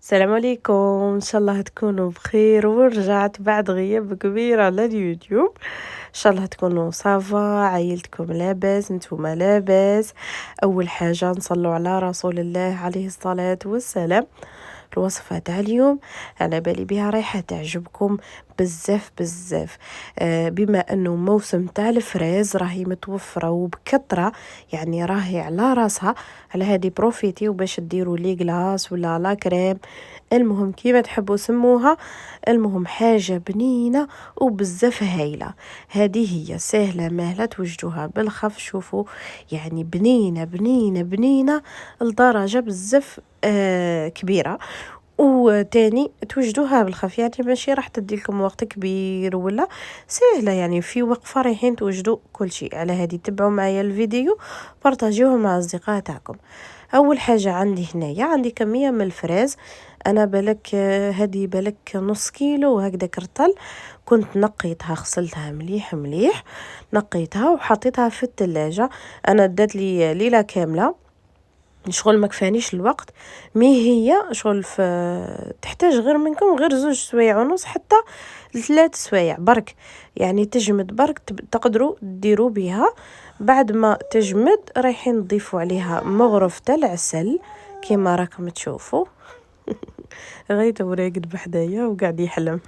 السلام عليكم، ان شاء الله تكونوا بخير. ورجعت بعد غياب كبير على اليوتيوب. ان شاء الله تكونوا صافا، عائلتكم لاباس، نتوما لاباس. اول حاجه نصلوا على رسول الله عليه الصلاه والسلام. الوصفه تاع اليوم على بالي بها رايحه تعجبكم بزاف بزاف. بما انه موسم تاع الفريز راهي متوفره وبكثره، يعني راهي على راسها. على هذه بروفيتي وباش ديروا لي كلاص ولا لا كريم، المهم كيما تحبوا سموها. المهم حاجه بنينه وبزاف هايله. هذه هي سهله ماهله توجدوها بالخف. شوفوا يعني بنينه بنينه بنينه لدرجه بزاف كبيره. وتاني توجدوها بالخف، يعني ماشي راح تدي لكم وقت كبير ولا سهلة، يعني في وقفة رايحين توجدوا كل شيء. على هذه تبعوا معايا الفيديو، بارطاجيوه مع أصدقاء تاعكم. أول حاجة عندي هنايا عندي كمية من الفراز. أنا بالك هذه بالك نص كيلو هكذا كرتل. كنت نقيتها غسلتها مليح مليح، نقيتها وحطيتها في الثلاجة. أنا دات لي ليلة كاملة، شغل ما كفانيش الوقت. مي هي شغل تحتاج غير منكم غير 2 سوايع ونص حتى 3 سوايع برك، يعني تجمد برك تقدروا ديروا بها. بعد ما تجمد رايحين نضيفوا عليها مغرف تاع العسل كيما راكم تشوفوا. غيت وراقد بحدايا وقاعد يحلم.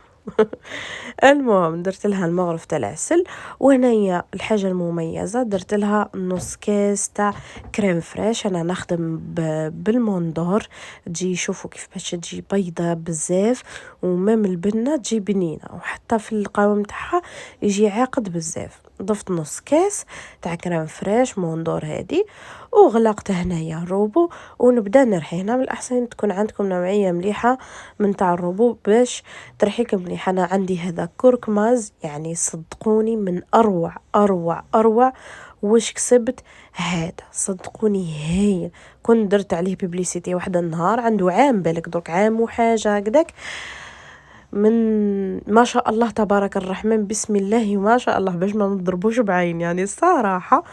المهم درت لها المغرف تاع العسل، وهنايا الحاجه المميزه درت لها نص كاس تاع كريم فريش. انا نخدم بالموندور، تجي شوفوا كيف باش تجي بيضه بزاف، ومام البنه تجي بنينه، وحتى في القوام تاعها يجي عاقد بزاف. ضفت نص كاس تاع كريم فريش موندور هادي، وغلقت هنايا الروبو ونبدا نرحي. هنا من الاحسن تكون عندكم نوعيه مليحه من تاع الروبو باش ترحيك مليح. انا عندي هذا كركماز، يعني صدقوني من اروع اروع اروع واش كسبت هذا، صدقوني هايل. كنت درت عليه بيبليسيتي واحد النهار، عنده عام بالك درك عام وحاجه هكذاك. من ما شاء الله تبارك الرحمن بسم الله ما شاء الله، باش ما نضربوش بعين، يعني الصراحه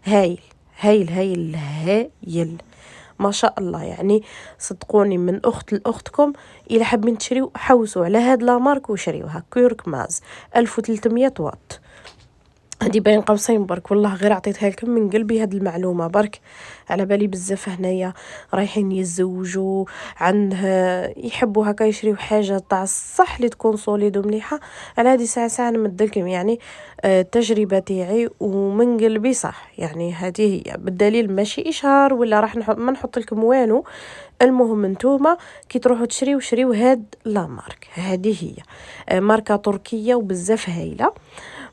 هايل هايل هايل هايل ما شاء الله. يعني صدقوني من اخت لاختكم، الى حابين تشريو حوسوا على هاد لا مارك وشريوها كوركماز 1300 واط. هادي بين قوسين برك، والله غير عطيتها لكم من قلبي هاد المعلومه برك. على بالي بزاف هنايا رايحين يتزوجوا عنده يحبوا هكا يشريو حاجه تاع الصح اللي تكون صوليد ومليحه. على هذه ساعه نمدلكم يعني التجربه تاعي ومن قلبي صح. يعني هذه هي بالدليل ماشي اشهار ولا راح ما نحط لكم والو. المهم نتوما كي تروحوا تشريو شريو هاد لا مارك، هذه هي ماركه تركيه وبزاف هايله.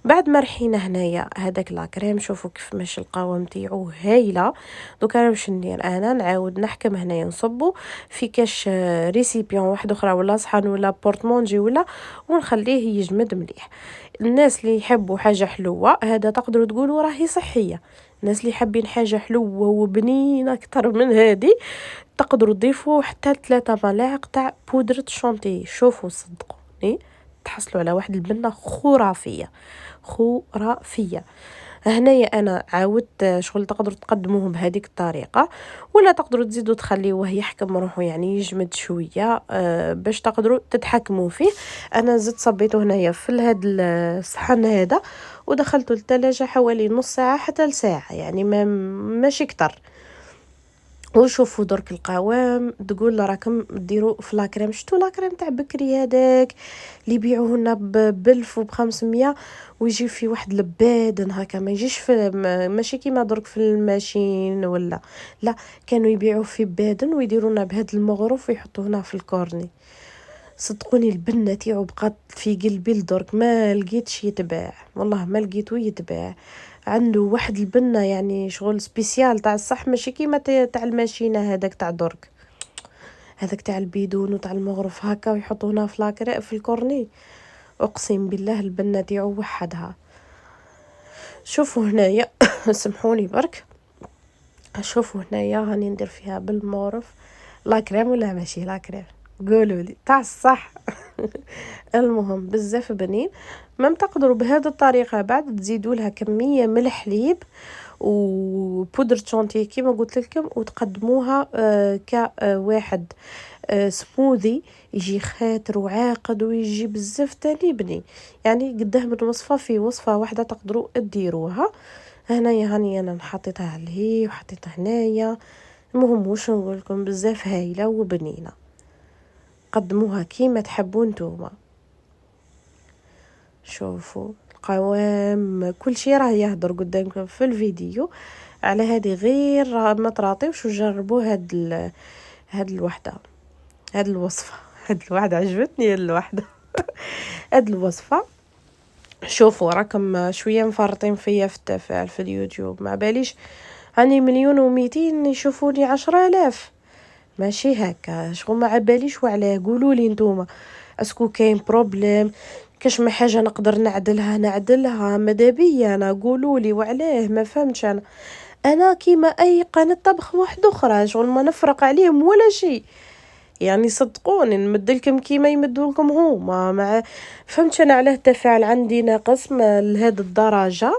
بعد ما رحينا هنايا هذاك لاكريم، شوفوا كيف ماشي القوام تاعو هايله. دوكا انا باش ندير، انا نعاود نحكم هنايا نصبو في كاش ريسيبيون واحد اخرى ولا صحن ولا بورتمونجي ولا، ونخليه يجمد مليح. الناس اللي يحبوا حاجه حلوه هذا تقدروا تقولوا راهي صحيه. الناس اللي حابين حاجه حلوه وبنينه اكثر من هذه تقدروا تضيفوا حتى 3 ملاعق تاع بودره شونتي. شوفوا صدقوني تحصلوا على واحد البنه خرافيه خرافيه. هنايا انا عاودت شغل تقدروا تقدموه بهذيك الطريقه، ولا تقدروا تزيدوا تخليوه يحكم روحه يعني يجمد شويه باش تقدروا تتحكموا فيه. انا زدت صبيته هنايا في هذا الصحن هذا، ودخلته للثلاجه حوالي نص ساعه حتى لساعه، يعني ما ماشي كتر. وشوفوا درك القوام تقول راكم ديروا في لاكريم. شتو لاكريم تاع بكري هذاك اللي يبيعوه لنا ب1000 وب500، ويجي في واحد لبادن هكا، ما يجيش في ماشي كيما درك في الماشين ولا لا، كانوا يبيعوه في بادن ويديرونا بهذا المغرف ويحطوه هنا في الكورني. صدقوني البنه تاعو بقات في قلبي لدرك ما لقيتش يتباع، والله ما لقيتو يتباع. عنده واحد البنه يعني شغل سبيسيال تاع الصح، ماشي كيما تاع الماشينه هذاك تاع درك، هذاك تاع البيدون وتاع المغرف هكا ويحطونا في لاكري في الكورني. اقسم بالله البنه تاعو وحدها. شوفوا هنايا سمحوني برك، شوفوا هنايا راني ندير فيها بالمغرف لاكريم ولا ماشي لاكريم، قولوا لي تاع الصح. المهم بزاف بنين. ما تقدروا بهذه الطريقه بعد تزيدوا لها كميه من الحليب وبودرة شونتي كيما قلت لكم، وتقدموها كواحد سموذي يجي خاطر وعاقد ويجي بزاف تاني بني. يعني قداه من وصفة في وصفة واحدة تقدروا تديروها. هنايا هاني انا حطيتها عليه وحطيتها هنايا. المهم واش نقول لكم بزاف هايله وبنينه. قدموها كيما تحبوا نتوما. شوفوا القوام كل شيء راه يهدر قدامكم في الفيديو. على هذه غير ما تراطيوش وجربوا هاد الوحده، هاد الوصفه. هاد الوحده عجبتني، هاد الوحده. هاد الوصفه شوفوا راكم شويه مفرطين فيا في التفاعل في اليوتيوب، ما باليش راني 1,200,000 يشوفوني 10,000. ماشي هكا، شغل ما عباليش وعلاه. قولوا لي نتوما اسكو كاين بروبليم، كاش ما حاجه نقدر نعدلها ماذا بيا انا. قولوا لي وعلاه ما فهمتش انا كيما اي قناه طبخ واحده اخرى، شغل ما نفرق عليهم ولا شيء. يعني صدقوني نمدلكم كيما يمدولكم هما. ما فهمتش انا علاه التفاعل عندي ناقص لهذه الدرجه.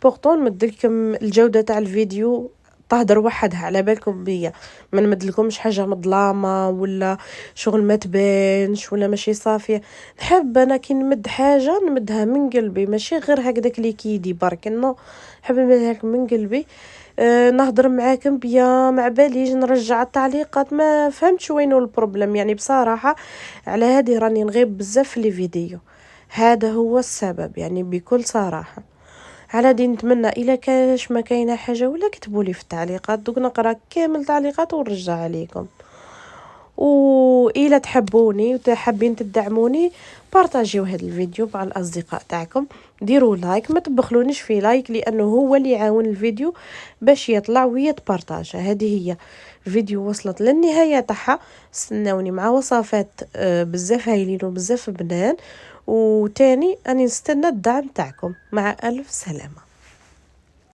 بورطون نمدلكم الجوده تاع الفيديو تهدر وحدها على بالكم بيا. ما نمدلكمش حاجه مظلامه ولا شغل ما تبانش ولا ماشي صافيه. نحب انا كي نمد حاجه نمدها من قلبي، ماشي غير هكذاك اللي كيدي برك. انه نحب نمدها لكم من قلبي. نهضر معاكم بيا، مع باليش نرجع التعليقات. ما فهمتش وينو البروبليم يعني بصراحه. على هذه راني نغيب بزاف في لي فيديو، هذا هو السبب يعني بكل صراحه. على دي نتمنى الا كاش ما كاينه حاجه ولا كتبوا لي في التعليقات، دوك نقرا كامل تعليقات ونرجع عليكم. وإلا تحبوني وتحبين تدعموني بارطاجيو هذا الفيديو مع الأصدقاء تاعكم. ديروا لايك، ما تبخلونيش في لايك لأنه هو اللي يعاون الفيديو باش يطلع ويتبارطاج. هذه هي الفيديو وصلت للنهاية تاعها. استناوني مع وصفات بزاف هايلين وبزاف بنان. وتاني أني نستنى الدعم تاعكم. مع ألف سلامة.